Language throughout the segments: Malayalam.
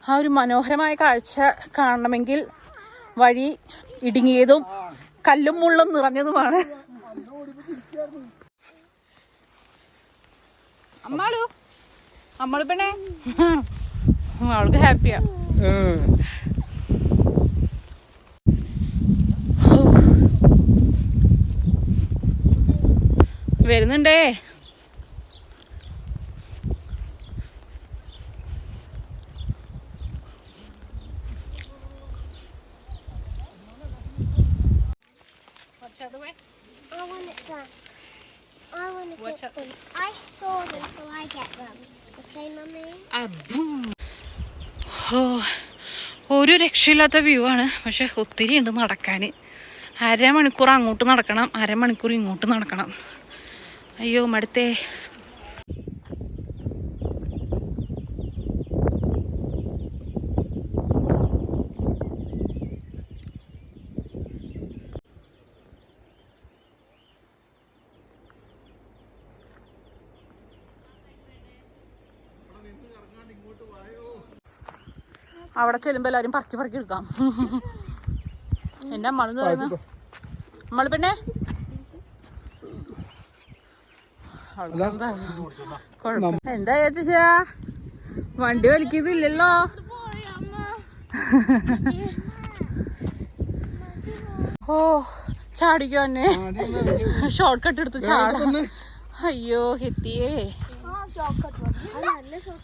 ആ ഒരു മനോഹരമായ കാഴ്ച കാണണമെങ്കിൽ വഴി ഇടുങ്ങിയതും കല്ലും മുള്ളും നിറഞ്ഞതുമാണ്. അമ്മാളു പെണ്ണേ അവൾക്ക് ഹാപ്പിയാ. വരുന്നുണ്ടേ. ഒരു രക്ഷയില്ലാത്ത വ്യൂ ആണ്. പക്ഷെ ഒത്തിരി ഉണ്ട് നടക്കാൻ. അരമണിക്കൂർ അങ്ങോട്ട് നടക്കണം, അരമണിക്കൂർ ഇങ്ങോട്ട് നടക്കണം. അയ്യോ മടുത്തേ. അവിടെ ചെല്ലുമ്പോ എല്ലാരും പറക്കി പറക്കി എടുക്കാം. എന്റെ അമ്മളെന്ന് പറയുന്നത് അമ്മള് പെണ്ണെ എന്താ ചേച്ചാ വണ്ടി വലിക്കുന്നില്ലല്ലോ. ഓ ചാടിക്കോ എന്നെ. ഷോർട്ട് കട്ട് എടുത്ത് ചാടാ. അയ്യോ എത്തിയേ.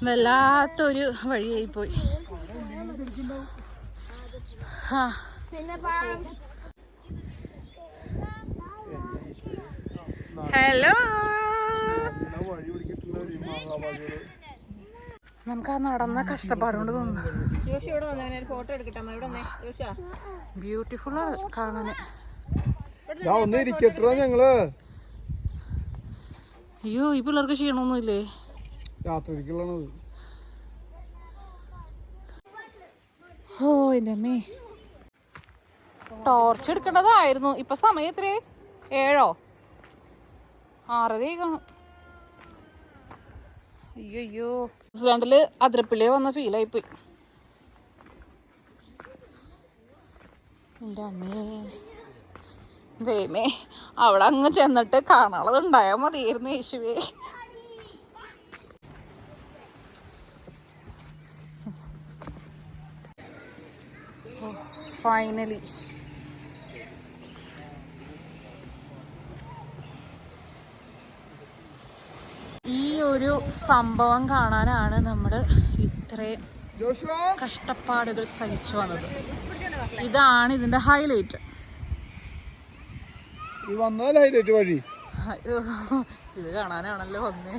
വല്ലാത്തൊരു വഴിയായി പോയി. ഹലോ, നമുക്ക് ആ നടന്ന കഷ്ടപ്പാടുകൊണ്ട് തോന്നുന്നു. ബ്യൂട്ടിഫുൾ കാണാന്. അയ്യോ ഈ പിള്ളേർക്ക് ക്ഷീണമൊന്നുമില്ലേ? ഓ എൻ്റെ അമ്മേ, ടോർച്ച് എടുക്കേണ്ടതായിരുന്നു. ഇപ്പൊ സമയം എത്രേ? 7 6 കാണും. അയ്യോ ന്യൂസിലാൻഡില് അതിരപ്പിള്ളിയെ വന്ന ഫീലായിപ്പോയി. എൻ്റെ അമ്മേ ദൈവമേ, അവിടെ അങ്ങ് ചെന്നിട്ട് കാണാനുള്ളത് ഉണ്ടായാൽ മതിയായിരുന്നു യേശുവേ. ഫൈനലി ഈ ഒരു സംഭവം കാണാനാണ് നമ്മൾ ഇത്രയും കഷ്ടപ്പാടുകൾ സഹിച്ചു വന്നത്. ഇതാണ് ഇതിന്റെ ഹൈലൈറ്റ്. ഇത് കാണാനാണല്ലോ വന്നേ.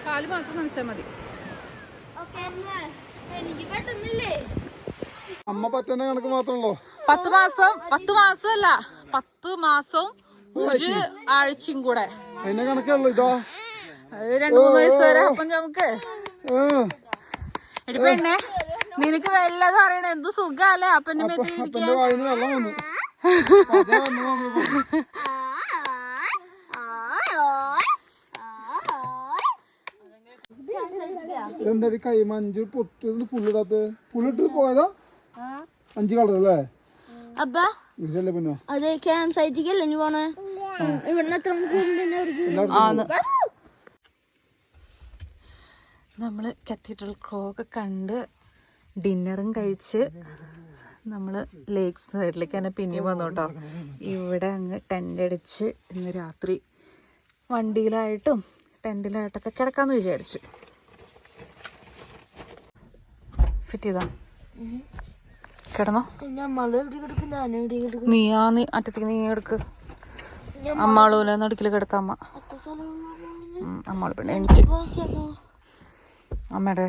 കാല് മാത്രം നനച്ചാൽ മതി. അമ്മ പറ്റുന്ന കണക്ക് മാത്രമല്ലോ. 10 മാസം 10 മാസമല്ല 10 മാസവും 1 ആഴ്ചയും കൂടെ അതിന്റെ കണക്കുള്ളൂ. ഇതാ 2-3 വയസ്സ് വരെ. അപ്പം നമുക്ക് എടി പെണ്ണെ, നിനക്ക് വല്ലതും അറിയണ എന്ത് സുഖല്ലേ അപ്പന്റെ മേത്തിരിക്കാൻ. എന്താ കൈ മഞ്ച് പൊട്ട് ഫുള്ളിടാത്ത ഫുള്ളിട്ട് പോയതാ. 5 കളർ അല്ലേ? ഇല്ലല്ലേ പിന്നെ അതെ ക്യാമ്പ് സൈറ്റിക്കല്ലേ ഇനി പോണേ. ഇവിടുന്ന് എത്ര നമ്മള് കത്തീഡ്രൽ ക്ലോക്ക് കണ്ട് ഡിന്നറും കഴിച്ച് നമ്മള് ലേക്ക് സൈഡിലേക്ക് തന്നെ പിന്നെയും വന്നു കേട്ടോ. ഇവിടെ അങ്ങ് ടെൻ്റ് അടിച്ച് ഇന്ന് രാത്രി വണ്ടിയിലായിട്ടും ടെൻറ്റിലായിട്ടൊക്കെ കിടക്കാന്ന് വിചാരിച്ചു. ഫിറ്റ് ചെയ്താ കിടന്നോ? നമ്മള് എവിടെ കിടക്കും? ഞാനും എവിടെ കിടക്കും? നീ അറ്റത്തേക്ക് നീ എടുക്ക്. അമ്മാളൂലെ നടുക്കിൽ കിടത്താം അമ്മ. അമ്മാള് പിന്നെ എണീറ്റ്. അമ്മയുടെ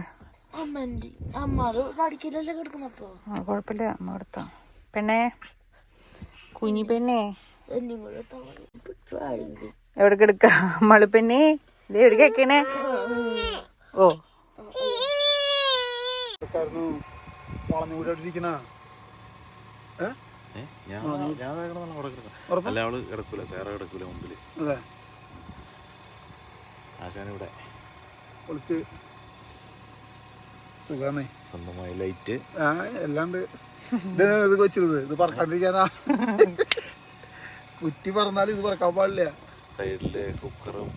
അമ്മാള് നടുക്കിലല്ലേ കിടക്കുന്നപ്പോ. കുഴപ്പമില്ല, അമ്മ കിടത്താം. പെണ്ണേ, കുഞ്ഞി പെണ്ണേ, എവിടെ കിടക്ക? അമ്മാള് പെണ്ണേ, ഇത് എവിടെ കേക്കണേ? ഓ അല്ല അവള് കിടക്കൂല, സേറ കിടക്കൂല മുമ്പില്. ആശാനിവിടെ സ്വന്തമായി ലൈറ്റ് എല്ലാണ്ട് ഇത് വെച്ചിരുന്നത്. ഇത് പറക്കാണ്ടിരിക്കാനാ. കുറ്റി പറന്നാലും ഇത് പറക്കാൻ പാടില്ല. സൈഡില് കുക്കറും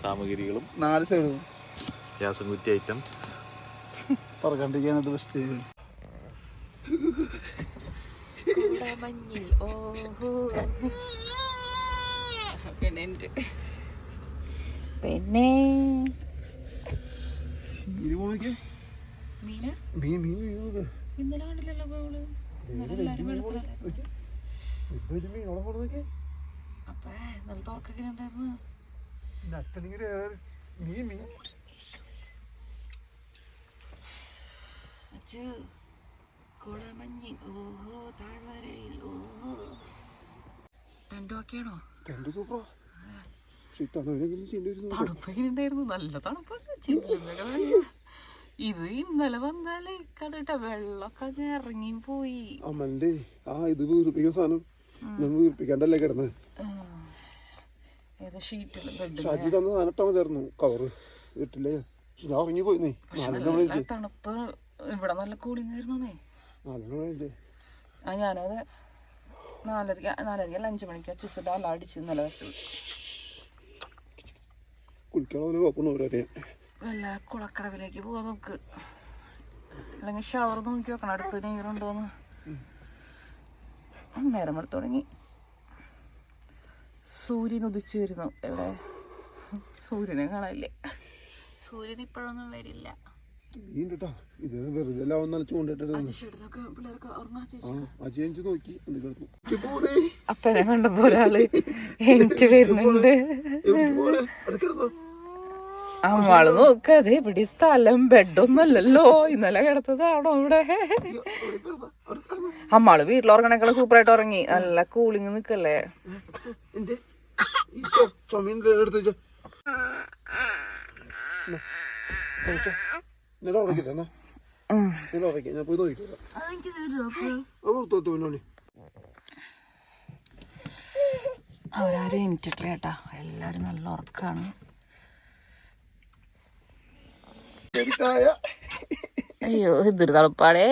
സാമഗ്രികളും 4 സൈഡും ഗ്യാസും കുറ്റി ഐറ്റംസ്. പറക്കാണ്ടിരിക്കാൻ അത് ബെസ്റ്റ്. പിന്നെ ഇന്നലെ കണ്ടില്ലല്ലോ അപ്പൊ നല്ല തോർക്കൊക്കെ ഉണ്ടായിരുന്നു. ഓഹോ താഴ്വരയിൽ ഓഹോ. ടെന്റൊക്കെയാണോ? തണുപ്പെങ്ങനെയുണ്ടായിരുന്നു? നല്ല തണുപ്പാണ്. ഇത് ഇന്നലെ വന്നാലേ കണ്ടിട്ട വെള്ളമൊക്കെ അങ്ങ് ഇറങ്ങി പോയി. അമ്മന്റെ ഇത് വീർപ്പിക്കുന്ന സാധനം വീർപ്പിക്കാണ്ടല്ലേ കിടന്ന്. ഏത് ഷീറ്റില് ബെഡ് ഷാജി തന്ന സാധനം ഇട്ടാ മതിയായിരുന്നു. കവറ് ഇട്ടില്ലേ, ഞാൻ ഉറങ്ങി പോയിന്നേ. തണുപ്പ് ഇവിടെ നല്ല കൂളിംഗ് ആയിരുന്നു. ഞാനത് 4:30 അല്ല 5 മണിക്ക് അടിച്ചിട്ട് അല്ല അടിച്ച് ഇന്നലെ വെച്ചത്. കുളിക്കാൻ കുഴപ്പമൊന്നും വല്ല കുളക്കടവിലേക്ക് പോവാൻ നമുക്ക്. അല്ലെങ്കിൽ ഷവർ നോക്കി വെക്കണം അടുത്ത് നീറുണ്ടോന്ന്. നേരം എടുത്ത് തുടങ്ങി. സൂര്യൻ ഉദിച്ചു വരുന്നു. എവിടെ? സൂര്യനെ കാണാനില്ലേ. സൂര്യൻ ഇപ്പോഴൊന്നും വരില്ല. അപ്പനെ കണ്ടപ്പോ ഒരാള് എനിക്ക് വരുന്നുണ്ട്. അമ്മാള് നോക്കത് ഇവിടെ സ്ഥലം ബെഡൊന്നല്ലല്ലോ. ഇന്നലെ കിടത്തതാണോ ഇവിടെ? അമ്മാള് വീട്ടിൽ ഉറങ്ങണേക്കാളും സൂപ്പറായിട്ട് ഉറങ്ങി. നല്ല കൂളിങ് നിക്കല്ലേ. അവരാരും എണീറ്റിട്ടില്ല കേട്ടാ. എല്ലാരും നല്ല ഉറക്കാണ്. അയ്യോ ഇതൊരു തണുപ്പാടേ.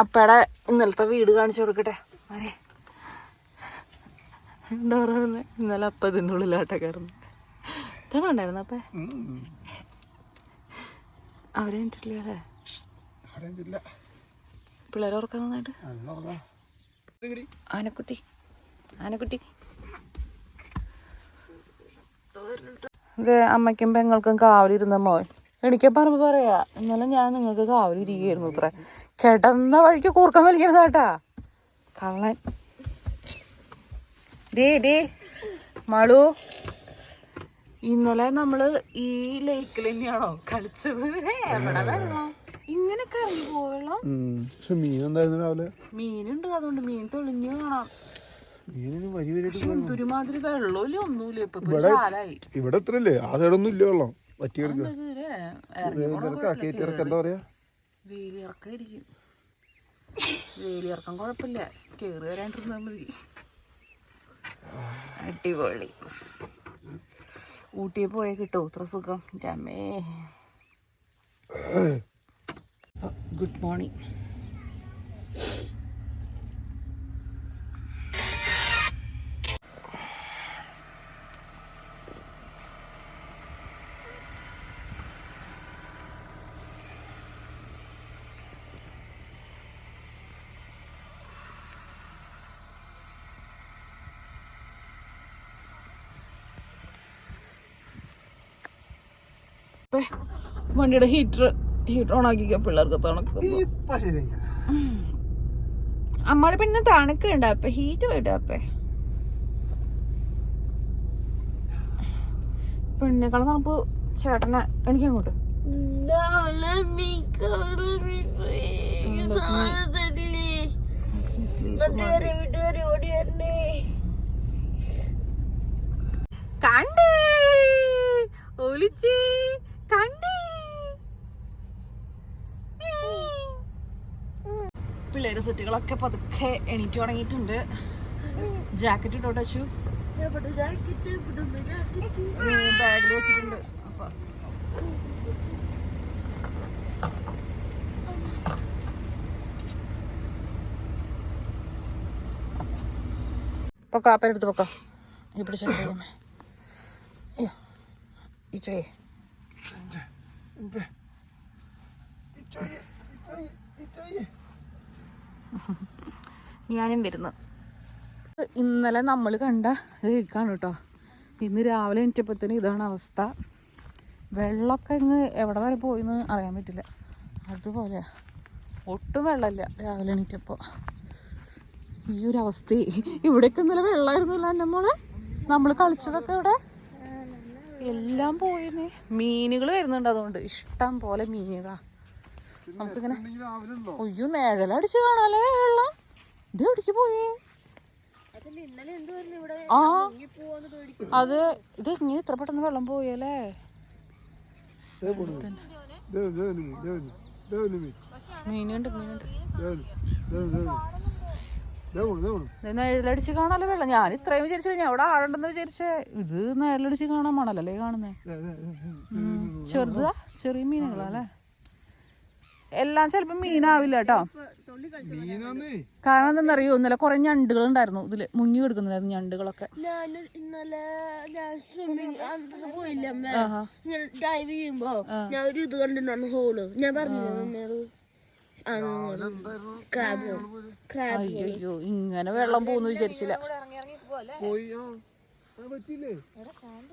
അപ്പടെ ഇന്നലത്തെ വീട് കാണിച്ചു കൊടുക്കട്ടെ. ഇന്നലെ അപ്പ ഇതിൻ്റെ ഉള്ളിലാട്ട കയറുന്നു. തണുണ്ടായിരുന്നു അപ്പ? അവരെ എണീറ്റിട്ടില്ലേ? പിള്ളേരെ ഉറക്കാൻ നന്നായിട്ട്. ആനക്കുട്ടി ഇത് അമ്മയ്ക്കും പെങ്ങൾക്കും കാവലിരുന്ന മോൻ. എനിക്ക് പറയുമ്പോ പറയാ ഇന്നലെ ഞാൻ നിങ്ങൾക്ക് കാവലിരിക്കുകയായിരുന്നു. ഇത്ര കിടന്ന വഴിക്ക് കൂർക്കം വലിക്കണതാട്ടാ കള്ളൻ. ഡേ മാളു, ഇന്നലെ നമ്മള് ഈ ലേക്കിൽ തന്നെയാണോ കളിച്ചത്? എവിടെ വെള്ളം ഇങ്ങനൊക്കെ ഇറങ്ങി പോവെള്ളം. മീനുണ്ട്, അതുകൊണ്ട് മീൻ തെളിഞ്ഞു കാണാം. എന്തൊരുമാതിരി വെള്ളമില്ല, ഒന്നുമില്ല. ഇപ്പൊ ചാലായി. ഇവിടെ എത്രല്ലേ? ആ സൈഡൊന്നും ഇല്ല വെള്ളം. വേലിയിറക്കായിരിക്കും. വേലിയിറക്കം കുഴപ്പമില്ല, കേറി വരാണ്ടിരുന്നാ മതി. അടിപൊളി. ഊട്ടിയെ പോയാൽ കിട്ടുമോ ഇത്ര സുഖം? രമേ ഗുഡ് മോർണിംഗ്. വണ്ടിയുടെ ഹീറ്റർ ഹീറ്റർ ഓൺ ആക്കിക്കോ, പിള്ളേർക്ക് തണുക്കും. ഇപ്പൊ ശരിയാ. അമ്മ പിന്നെ തണുക്കുണ്ട് അപ്പ ഹീറ്റ് പോയിട്ട് അപ്പേ പെണ്ണേക്കാളും തണുപ്പ് ചേട്ടനെ. എനിക്ക് അങ്ങോട്ട് കണ്ടേ ഒലിച്ചേ കണ്ടേ. പിള്ളേര് സെറ്റുകളൊക്കെ പതുക്കെ എണീറ്റ് തുടങ്ങിയിട്ടുണ്ട്. ജാക്കറ്റ് ഇട്ടോട്ടെ അച്ചു, ബാഗിൽ വെച്ചിട്ടുണ്ട്. അപ്പൊ പൊക്ക അപ്പനെടുത്ത് പൊക്ക. ഈ പിടിച്ചേ ഈ ചോയേ ഞാനും വരുന്നു. ഇന്നലെ നമ്മൾ കണ്ട കേക്കാണ് കേട്ടോ. ഇന്ന് രാവിലെ എണീറ്റപ്പോഴത്തേന് ഇതാണ് അവസ്ഥ. വെള്ളമൊക്കെ ഇങ്ങ് എവിടെ വരെ പോയിന്ന് അറിയാൻ പറ്റില്ല. അതുപോലെ ഒട്ടും വെള്ളമില്ല രാവിലെ എണീറ്റപ്പോൾ. ഈ ഒരു അവസ്ഥ. ഇവിടെയൊക്കെ ഇന്നലെ വെള്ളമായിരുന്നില്ല എൻ്റെ മോളെ. നമ്മൾ കളിച്ചതൊക്കെ ഇവിടെ എല്ലാം പോയിന്നേ. മീനുകൾ വരുന്നുണ്ട്, അതുകൊണ്ട് ഇഷ്ടം പോലെ മീനുകളാ. നമുക്കിങ്ങനെ ഒയ്യോ നിഴലടിച്ച് കാണാല്ലേ വെള്ളം. ഇത് എവിടേക്ക് പോയേ? ആ അത് ഇത് എങ്ങനെ ഇത്ര പെട്ടെന്ന് വെള്ളം പോയല്ലേ? മീനുണ്ട് മീനുണ്ട്. നിഴലടിച്ച് കാണാലോ വെള്ളം. ഞാൻ ഇത്രയും വിചാരിച്ചു ഞാൻ അവിടെ ആളുണ്ടെന്ന് വിചാരിച്ചേ. ഇത് നിഴലടിച്ച് കാണാൻ മണലല്ലേ കാണുന്നേ. ചെറുതാ, ചെറിയ മീനുകളാ അല്ലേ? എല്ലാം ചിലപ്പോ മീനാവില്ല കേട്ടോ. കാരണം എന്താണെന്നറിയോ, ഇന്നലെ കുറെ ഞണ്ടുകൾ ഉണ്ടായിരുന്നു ഇതില് മുങ്ങി കിടക്കുന്നുണ്ടായിരുന്നു ഞണ്ടുകളൊക്കെ. അയ്യോ ഇങ്ങനെ വെള്ളം പോകുന്നു വിചാരിച്ചില്ല.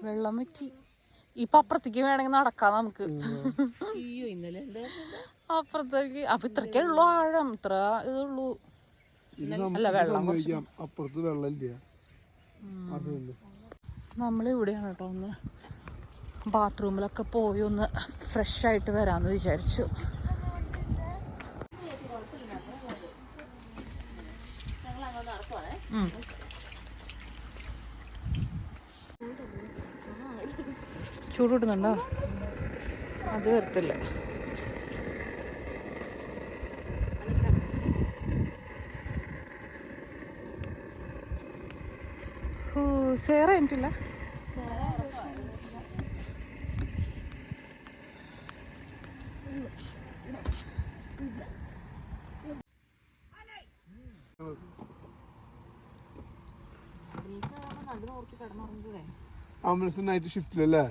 വെള്ളം പറ്റി. ഇപ്പൊ അപ്പുറത്തേക്ക് വേണമെങ്കിൽ നടക്കാം നമുക്ക്. അപ്പുറത്തേക്ക് അപ്പൊ ഇത്രക്കേ ഉള്ളൂ ആഴം, ഇത്ര ഇതുള്ളൂ. അല്ല വെള്ളം അപ്പുറത്ത് വെള്ളമില്ല. നമ്മളിവിടെയാണ് കേട്ടോ. ഒന്ന് ബാത്റൂമിലൊക്കെ പോയി ഒന്ന് ഫ്രഷ് ആയിട്ട് വരാമെന്ന് വിചാരിച്ചു. ചൂട് കിട്ടുന്നുണ്ടോ? അത് വരത്തില്ല. സേറ എനിക്കില്ല. ആംബുലൻസ് നൈറ്റ് ഷിഫ്റ്റിലല്ലേ?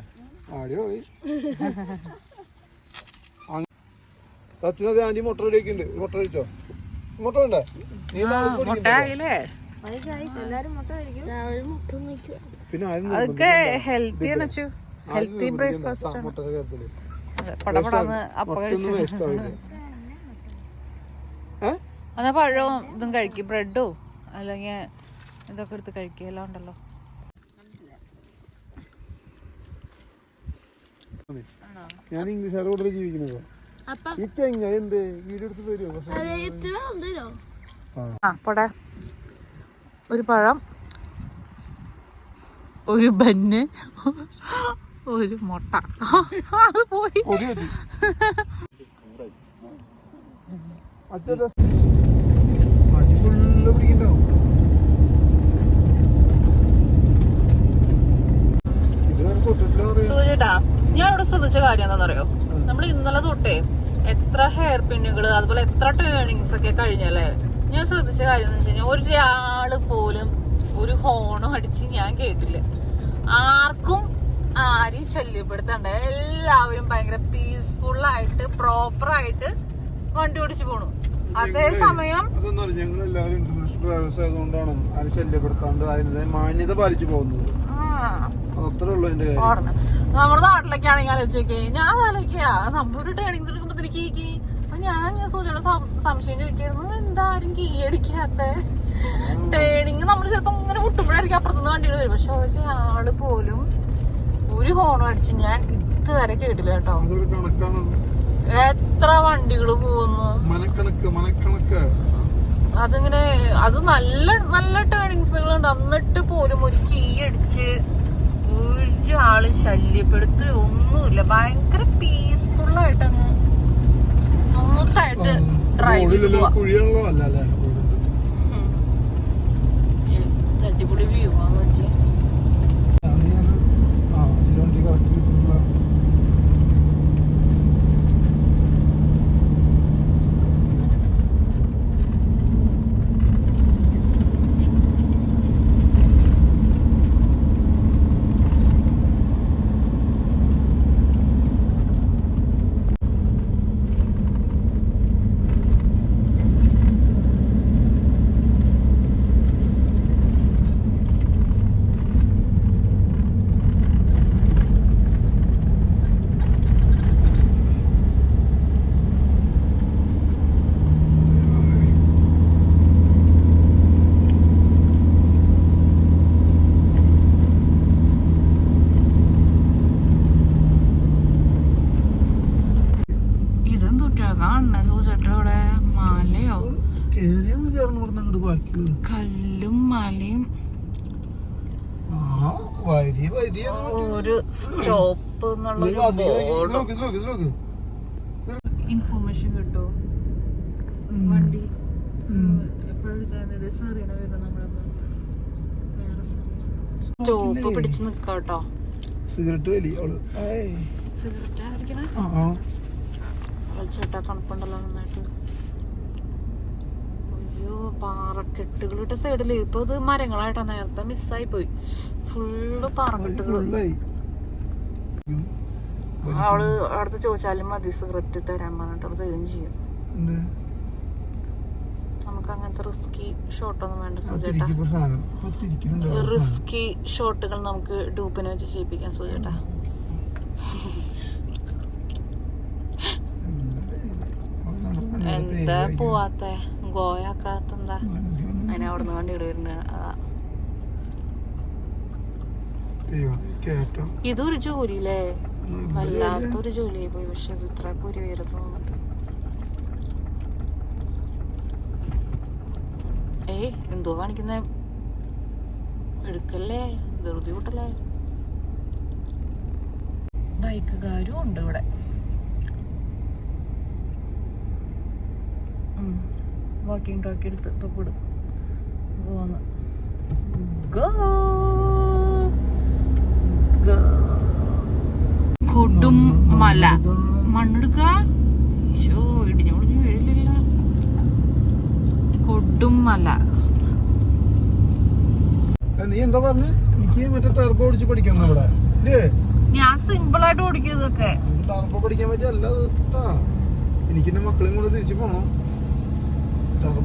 അടിപൊളി. സച്ചിനത് ആന്റി മുട്ട റെഡിയാക്കിണ്ട്. മുട്ട കഴിച്ചോ? മുട്ട വേണ്ടേ? പിന്നെ അതൊക്കെ ഹെൽത്തി ആണ്. ഹെൽത്തി ബ്രേക്ക്ഫാസ്റ്റ് എന്നാ പഴവും ഇതും കഴിക്കും, ബ്രെഡോ അല്ലെങ്കിൽ ഇതൊക്കെ എടുത്ത് കഴിക്കുക. എല്ലാം ഉണ്ടല്ലോ. ഞാൻ ഇംഗ്ലീഷ് കൂടുതൽ ജീവിക്കുന്നത്. എന്ത് വീഡിയോ എടുത്ത് തരുമോ? ആ പോടെ. ഒരു പഴം, ഒരു ബന്ന്, ഒരു മുട്ട. അത് പോയി. ഫുള്ള് പിടിക്കണ്ടാവും. സൂര്യേട്ടാ, ഞാനിവിടെ ശ്രദ്ധിച്ച കാര്യം എന്താണെന്നറിയോ? നമ്മൾ ഇന്നലെ തൊട്ടേ എത്ര ഹെയർ പിന്നുകള് അതുപോലെ എത്ര ടേണിങ്സ് ഒക്കെ കഴിഞ്ഞല്ലേ. ഞാൻ ശ്രദ്ധിച്ച കാര്യം എന്ന് വെച്ച് കഴിഞ്ഞാൽ ഒരാള് പോലും ഒരു ഹോണും അടിച്ച് ഞാൻ കേട്ടില്ല. ആർക്കും ആരെയും ശല്യപ്പെടുത്തണ്ട. എല്ലാവരും ഭയങ്കര പീസ്ഫുൾ ആയിട്ട് പ്രോപ്പർ ആയിട്ട് വണ്ടി ഓടിച്ചു പോണു. അതേസമയം ഞങ്ങൾ എല്ലാവരും ഇന്റർനാഷണൽ ഡ്രൈവേഴ്സ് ആയതുകൊണ്ടാണ് ആരും ശല്യപ്പെടുത്താണ്ട് അതിന്റെ മാന്യത പാലിച്ചു പോകുന്നത്. അത്രേ ഉള്ളൂ എന്റെ കാര്യം. നമ്മുടെ നാട്ടിലൊക്കെ ആണെങ്കിൽ ആലോചിച്ച് നോക്കിയേ, ഞാൻ ആലോചിക്കാ നമ്മളൊരു ട്രെയിനിങ് എടുക്കുമ്പോ കീ അപ്പൊ ഞാൻ സൂചന സംശയം ചോദിക്കായിരുന്നു, എന്താരും കീ അടിക്കാത്ത ട്രെയിനിങ്. നമ്മൾ ചിലപ്പോ ഇങ്ങനെ വിട്ടുമ്പോഴായിരിക്കും അപ്പുറത്തുനിന്ന് വണ്ടികൾ വരും, പക്ഷെ ഒരാള് പോലും ഒരു ഹോണും അടിച്ച് ഞാൻ ഇതുവരെ കേട്ടില്ല കേട്ടോ. എത്ര വണ്ടികൾ പോകുന്നു, അതിങ്ങനെ അത് നല്ല നല്ല ടേണിങ്സുകളുണ്ട്. എന്നിട്ട് പോലും ഒരു കീ അടിച്ച് ഒരാള് ശല്യപ്പെടുത്തി ഒന്നുമില്ല. ഭയങ്കര പീസ്ഫുള്ളായിട്ട് അങ്ങ് സ്മൂത്തായിട്ട് ഡ്രൈവ് അടിപൊളി വ്യൂ ആ നോക്കി. മലയോ കല്ലും മലയും ഒരു സ്റ്റോപ്പ് എന്നുള്ള ഇൻഫോർമേഷൻ കിട്ടുമോ? വണ്ടി എപ്പോഴും സ്റ്റോപ്പ് പിടിച്ച് നിക്കാട്ടോ. സിഗരറ്റ് വലി സിഗരറ്റ് ആയിരിക്കണേ വലിച്ചോട്ടാ, തണുപ്പുണ്ടല്ലോ നന്നായിട്ട്. അയ്യോ പാറക്കെട്ടുകളിട്ട സൈഡില് ഇപ്പൊ ഇത് മരങ്ങളായിട്ടാ, നേരത്തെ മിസ്സായി പോയി. ഫുള്ള് പാറക്കെട്ടുകൾ. അവള് അടുത്ത് ചോദിച്ചാലും മതി സിഗരറ്റ് തരാൻ പറഞ്ഞിട്ട് അവള് തരുകയും ചെയ്യും. നമുക്ക് അങ്ങനത്തെ റിസ്കി ഷോട്ടൊന്നും വേണ്ട സുജേട്ടാ. റിസ്കി ഷോട്ടുകൾ നമുക്ക് ഡൂപ്പിനെ വെച്ച് ചെയ്യിപ്പിക്കാം സുജേട്ടാ. എന്താ പോവാത്ത ഗോയാക്കാത്ത എന്താ? അതിനെ അവിടുന്ന് വണ്ടി ഇടുന്നുണ്ട്. അതാ ഇതൊരു ജോലിയില്ലേ, വല്ലാത്തൊരു ജോലിയായി പോയി. പക്ഷെ ഇത് ഇത്ര പൊരി ഉയരത്ത് തോന്നുന്നുണ്ട്. ഏയ് എന്തോ കാണിക്കുന്നേ, എടുക്കല്ലേ, ധൃതി കൂട്ടല്ലേ. ബൈക്കുകാരും ഉണ്ട് ഇവിടെ. വാക്കിംഗ് ട്രാക്ക് എടുത്ത് തൊപ്പിടും പോന്ന്. കൊടും മല മണ്ണെടുക്ക ഇടിഞ്ഞു പൊടിഞ്ഞു വീഴില്ല. കൊടും മല. നീ എന്താ പറഞ്ഞ? എനിക്ക് മറ്റേ ടർബോ ഓടിച്ച് പഠിക്കാൻ ഇവിടെ. ഞാൻ സിമ്പിൾ ആയിട്ട് ഓടിക്കും ഇതൊക്കെ. ടർബോ പഠിക്കാൻ പറ്റില്ല. എനിക്ക് എന്റെ മക്കളെയും കൂടെ തിരിച്ചു പോണം.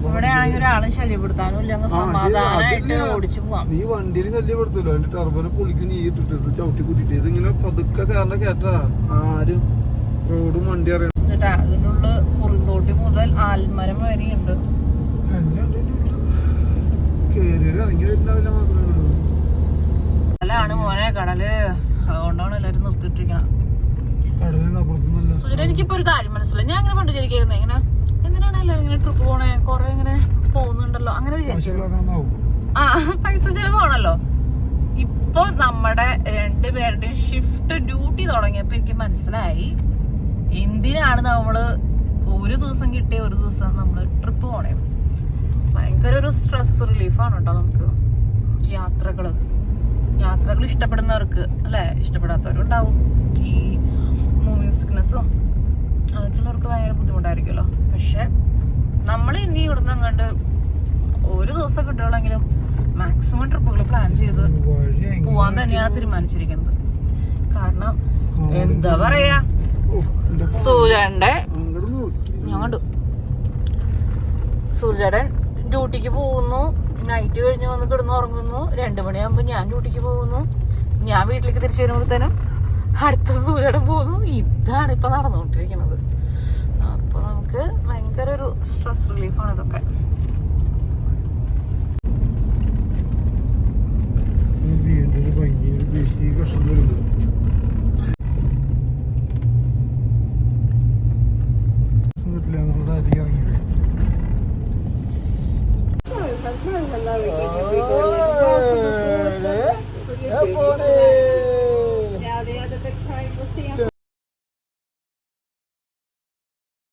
ഇവിടെ ആണെങ്കിൽ ഒരാളെ ശല്യപ്പെടുത്താനും ഇല്ല, അങ്ങ് സമാധാനമായിട്ട് ഓടിച്ചു പോവാം. നീ വണ്ടിയിൽ ശല്യപ്പെടുത്തല്ലോ, അതിന്റെ ടർബോനെ പൊളിക്ക് നീ ഇട്ടിട്ട് ചവിട്ടി കൂട്ടിട്ട് ഇതിങ്ങനെ പതുക്കെ കയറേണ്ട കേട്ടാ. ആരും റോഡും വണ്ടി അറിയണം. അതിനുള്ള കുറുന്തോട്ടി മുതൽ ആൽമരം വരെയുണ്ട്. ഇറങ്ങി വരുന്നില്ല മാത്രമേ. കടലാണ് മോനെ, കടല്. അതുകൊണ്ടാണ് എല്ലാരും നിർത്തിയിട്ടിരിക്കണം. സുജന എനിക്കിപ്പോ ഒരു കാര്യം മനസ്സിലായി. ഞാൻ അങ്ങനെ പണ്ട് വിചാരിക്കുന്നത് ഇങ്ങനെ എന്തിനാണ് എല്ലാരും ഇങ്ങനെ ട്രിപ്പ് പോണേ, കൊറേ ഇങ്ങനെ പോകുന്നുണ്ടല്ലോ, അങ്ങനെ ആ പൈസ ചെലവാണല്ലോ. ഇപ്പൊ നമ്മുടെ രണ്ടുപേരുടെയും ഷിഫ്റ്റ് ഡ്യൂട്ടി തുടങ്ങിയപ്പോ എനിക്ക് മനസ്സിലായി എന്തിനാണ് നമ്മള് ഒരു ദിവസം കിട്ടിയ ഒരു ദിവസം നമ്മള് ട്രിപ്പ് പോണേ. ഭയങ്കര ഒരു സ്ട്രെസ് റിലീഫാണ് കേട്ടോ നമുക്ക്. യാത്രകൾ ഇഷ്ടപ്പെടുന്നവർക്ക് അല്ലെ, ഇഷ്ടപ്പെടാത്തവരുണ്ടാവും. ഈ മൂവിങ് സിക്നെസ്സും അതൊക്കെയുള്ളവർക്ക് ഭയങ്കര ബുദ്ധിമുട്ടായിരിക്കുമല്ലോ. പക്ഷെ നമ്മൾ ഇനി ഇവിടുന്ന് അങ്ങോട്ട് ഒരു ദിവസം കിട്ടുകളെങ്കിലും മാക്സിമം ട്രിപ്പുകൾ പ്ലാൻ ചെയ്ത് പോവാൻ തന്നെയാണ് തീരുമാനിച്ചിരിക്കുന്നത്. കാരണം എന്താ പറയാ, സൂര്യന്റെ സൂര്യടൻ ഡ്യൂട്ടിക്ക് പോകുന്നു, നൈറ്റ് കഴിഞ്ഞ് വന്ന് കിടന്ന് ഉറങ്ങുന്നു. 2 മണിയാകുമ്പോ ഞാൻ ഡ്യൂട്ടിക്ക് പോകുന്നു. ഞാൻ വീട്ടിലേക്ക് തിരിച്ചു വരുമ്പോഴത്തേനും അടുത്ത സൂര്യയുടെ പോകുന്നു. ഇതാണ് ഇപ്പൊ നടന്നുകൊണ്ടിരിക്കുന്നത്. അപ്പൊ നമുക്ക് ഭയങ്കര ഒരു സ്ട്രെസ് റിലീഫാണ് ഇതൊക്കെ. വീണ്ടും ഭംഗി ഒരു കഷ്ണം വരുന്നത്